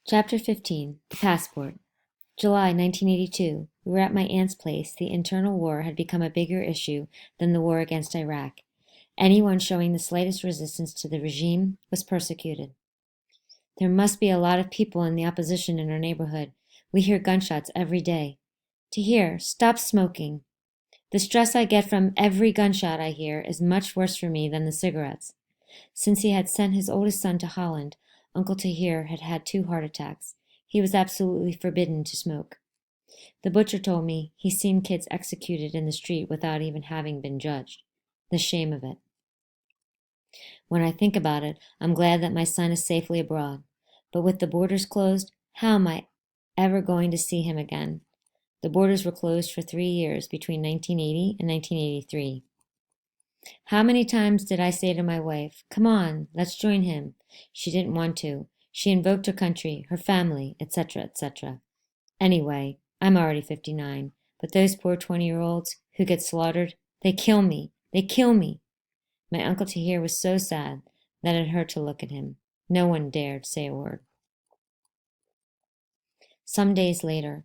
Chapter 15. The Passport. July 1982. We were at my aunt's place. The internal war had become a bigger issue than the war against Iraq. Anyone showing the slightest resistance to the regime was persecuted. There must be a lot of people in the opposition in our neighborhood. We hear gunshots every day. To hear, "Stop smoking." The stress I get from every gunshot I hear is much worse for me than the cigarettes. Since he had sent his oldest son to Holland, Uncle Tahir had had 2 heart attacks. He was absolutely forbidden to smoke. The butcher told me he's seen kids executed in the street without even having been judged. The shame of it. When I think about it, I'm glad that my son is safely abroad. But with the borders closed, how am I ever going to see him again? The borders were closed for 3 years between 1980 and 1983. How many times did I say to my wife, "Come on, let's join him"? She didn't want to. She invoked her country, her family, etc., etc. Anyway, I'm already 59, but those poor 20-year-olds who get slaughtered, they kill me. They kill me. My Uncle Tahir was so sad that it hurt to look at him. No one dared say a word. Some days later.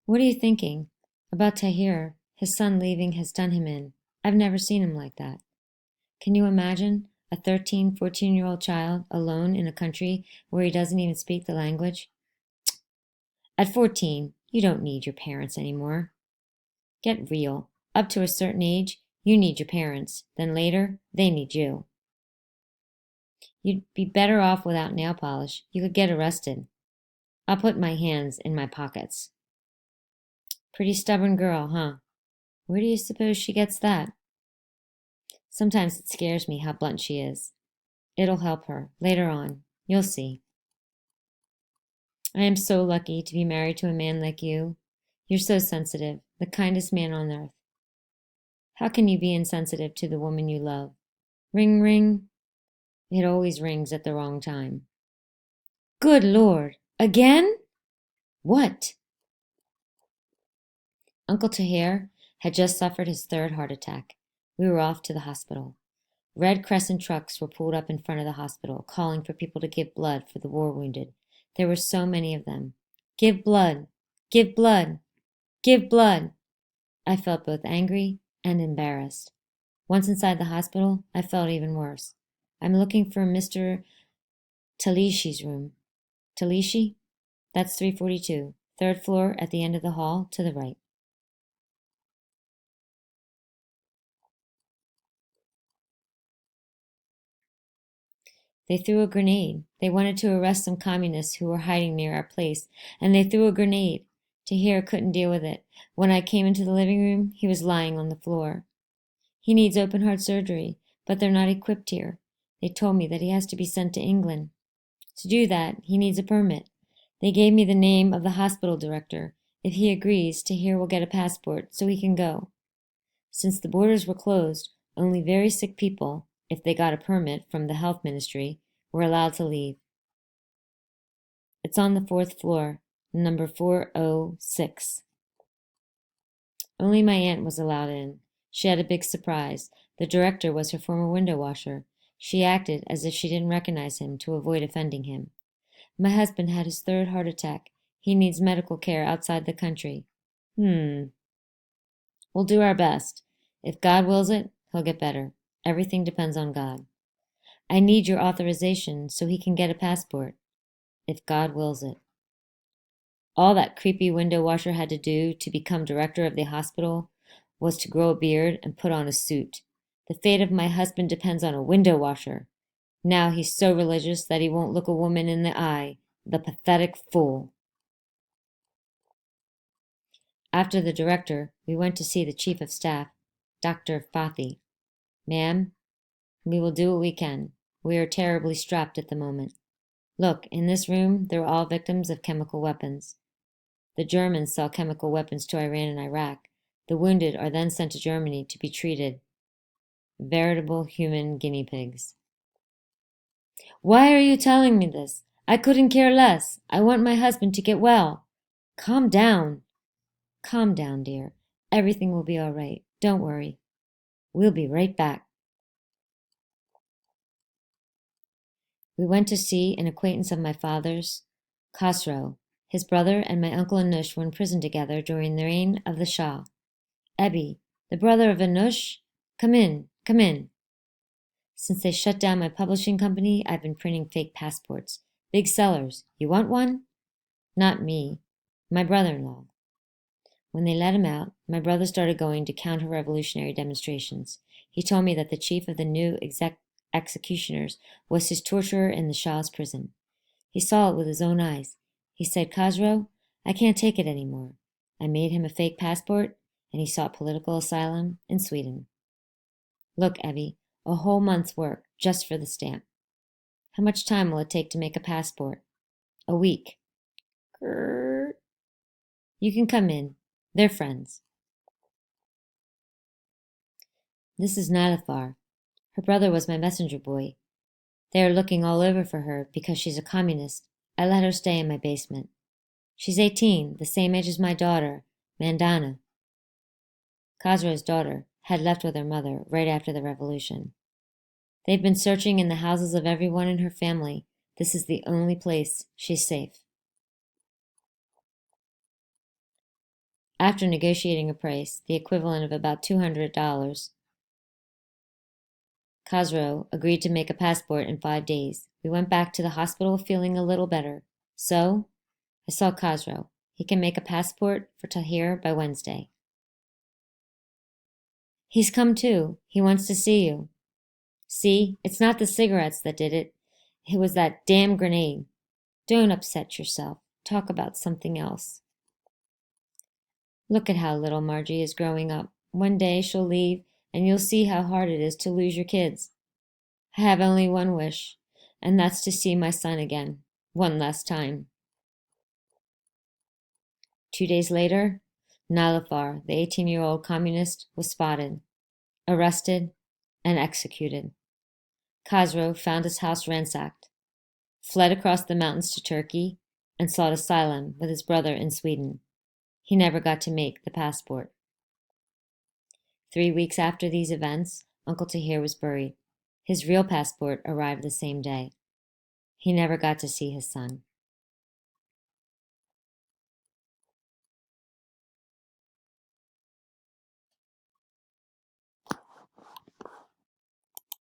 What are you thinking? About Tahir. His son leaving has done him in. I've never seen him like that. Can you imagine a 13, 14-year-old child alone in a country where he doesn't even speak the language? At 14, you don't need your parents anymore. Get real. Up to a certain age, you need your parents. Then later, they need you. You'd be better off without nail polish. You could get arrested. I'll put my hands in my pockets. Pretty stubborn girl, huh? Where do you suppose she gets that? Sometimes it scares me how blunt she is. It'll help her later on. You'll see. I am so lucky to be married to a man like you. You're so sensitive, the kindest man on earth. How can you be insensitive to the woman you love? Ring, ring. It always rings at the wrong time. Good Lord! Again? What? Uncle Tahir had just suffered his 3rd heart attack. We were off to the hospital. Red Crescent trucks were pulled up in front of the hospital, calling for people to give blood for the war wounded. There were so many of them. Give blood! Give blood! Give blood! I felt both angry and embarrassed. Once inside the hospital, I felt even worse. I'm looking for Mr. Talishi's room. Talishi? That's 342, 3rd floor at the end of the hall to the right. They threw a grenade. They wanted to arrest some communists who were hiding near our place, and they threw a grenade. Tahir couldn't deal with it. When I came into the living room, he was lying on the floor. He needs open heart surgery, but they're not equipped here. They told me that he has to be sent to England. To do that, he needs a permit. They gave me the name of the hospital director. If he agrees, Tahir will get a passport so he can go. Since the borders were closed, only very sick people, if they got a permit from the health ministry, were allowed to leave. It's on the 4th floor, number 406. Only my aunt was allowed in. She had a big surprise. The director was her former window washer. She acted as if she didn't recognize him to avoid offending him. My husband had his 3rd heart attack. He needs medical care outside the country. We'll do our best. If God wills it, he'll get better. Everything depends on God. I need your authorization so he can get a passport. If God wills it. All that creepy window washer had to do to become director of the hospital was to grow a beard and put on a suit. The fate of my husband depends on a window washer. Now he's so religious that he won't look a woman in the eye. The pathetic fool. After the director, we went to see the chief of staff, Dr. Fathi. Ma'am, we will do what we can. We are terribly strapped at the moment. Look, in this room, they're all victims of chemical weapons. The Germans sell chemical weapons to Iran and Iraq. The wounded are then sent to Germany to be treated. Veritable human guinea pigs. Why are you telling me this? I couldn't care less. I want my husband to get well. Calm down. Calm down, dear. Everything will be all right. Don't worry. We'll be right back. We went to see an acquaintance of my father's, Khosrow. His brother and my uncle Anush were in prison together during the reign of the Shah. Ebby, the brother of Anush? Come in, come in. Since they shut down my publishing company, I've been printing fake passports. Big sellers. You want one? Not me. My brother-in-law. When they let him out, my brother started going to counter-revolutionary demonstrations. He told me that the chief of the new executioners was his torturer in the Shah's prison. He saw it with his own eyes. He said, Khosrow, I can't take it anymore. I made him a fake passport, and he sought political asylum in Sweden. Look, Evie, a whole month's work just for the stamp. How much time will it take to make a passport? A week. Grrr. You can come in. They're friends. This is Nilafar. Her brother was my messenger boy. They are looking all over for her because she's a communist. I let her stay in my basement. She's 18, the same age as my daughter, Mandana. Khosrow's daughter had left with her mother right after the revolution. They've been searching in the houses of everyone in her family. This is the only place she's safe. After negotiating a price, the equivalent of about $200, Khosrow agreed to make a passport in 5 days. We went back to the hospital feeling a little better. So, I saw Khosrow. He can make a passport for Tahir by Wednesday. He's come too. He wants to see you. See, it's not the cigarettes that did it. It was that damn grenade. Don't upset yourself. Talk about something else. Look at how little Margie is growing up. One day she'll leave, and you'll see how hard it is to lose your kids. I have only one wish, and that's to see my son again, one last time. 2 days later, Nilafar, the 18-year-old communist, was spotted, arrested, and executed. Khosrow found his house ransacked, fled across the mountains to Turkey, and sought asylum with his brother in Sweden. He never got to make the passport. 3 weeks after these events, Uncle Tahir was buried. His real passport arrived the same day. He never got to see his son.